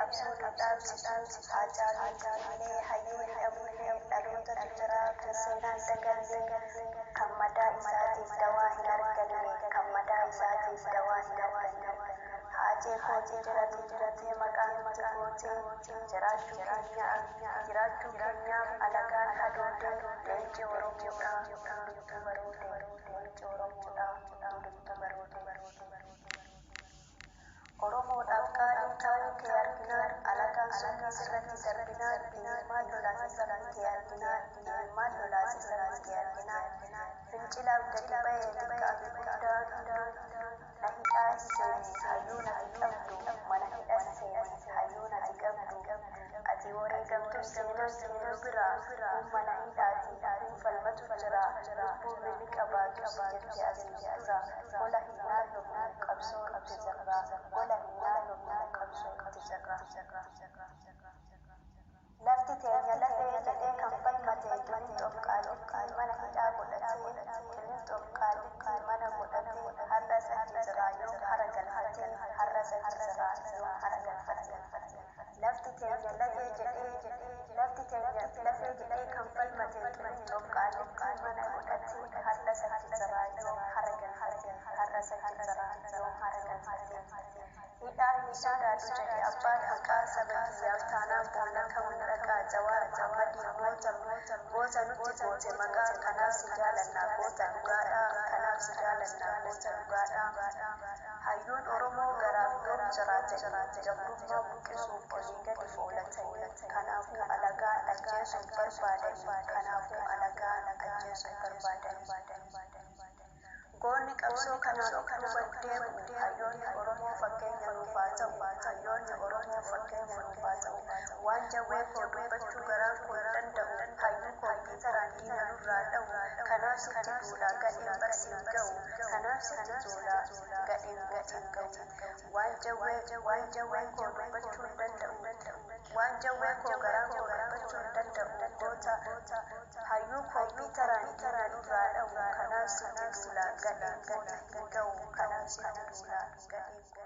qabsiisuun haacaaluu illee hayyuu hidhamullee dhaloota tuturaa kan seenaan dagallee kan madaa isaatiif dawaa hin arganne kan madaa isaatiif dawaa hin arganne haajee kootee jiratee maqaan itti gootee jiraachuu keenyaaf alagaan hadoodee leenci Oromoodha hundumtuu baroodee leenci Oromoodha hundumtuu baroodee. Oromoodhaaf qaaliin ta'uu kee arginaan alagaan summii sirratti darbinaan diinummaan lolaasisan kee arginaan diinummaan lolaasisan kee arginaan fincilaaf gadi ba'ee xiqqaa fi guddaan na hidhaa seeni hayyuu nati qabdu mana hidha seeni hayyuu nati qabdu ati wareegamtu seenuu biraa kun mana hidhaati kun falmatu jira lubbuu billi qabaatu si jettee asii jira gola hin naannofnu qabsoo itti jirra gola hin naannofnu qabsoo itti jirra. Lafti teenya lafee jedhee kan falmate Qiliinxoof Qaalitti mana hidhaa godhatee Qiliinxoof Qaalitti mana godhatee har'a satti jira yoo hara galfatee har'a satti jira yoo hara galfatee. Lafti teenya lafee jedhee kan falmate Qiliinxoof Qaalitti mana godhatee har'a satti jira yoo hara galfatee har'a satti jira yoo hara galfatee. Hidhaa hin sodaadhu jedhe abbaan haqaa saba kiyyaaf taanaan boona kamuu dhaqaa Jawaar Mohammadii goota nutti goote maqaa kanaaf si jaalannaa goota dhugaadhaa kanaaf si jaalannaa goota dhugaadhaa. Hayyuun Oromoo garaaf yoom jiraate gabrummaa buqqisuuf olii gadi foolatanii kanaafuu alagaa ajjeesuuf barbaadanii kanaafuu alagaa ajjeesuuf barbaadanii. Goonni qabsoo kanaan dhufuuf deemu hayyoonni Oromoo fakkeenya nuuf haa ta'u hayyoonni Oromoo fakkeenya nuuf haa ta'u waan jawwee koo dubbachuu garaan koo hin danda'u hayyuu kompiitaraan diina nurraa dha'u kanaaf sitti duulaa gadheen barsiin ga'u kanaaf sitti duulaa gadheen barsiin ga'u waan jawwee koo dubbachuu hin danda'u waan jawwee koo garaan koo dubbachuu hin danda'u goota hayyuu kompiitaraan diina nurraa dha'u kanaaf sitti duulaa gadheen barsiin ga'u kanaaf sitti duulaa gadheen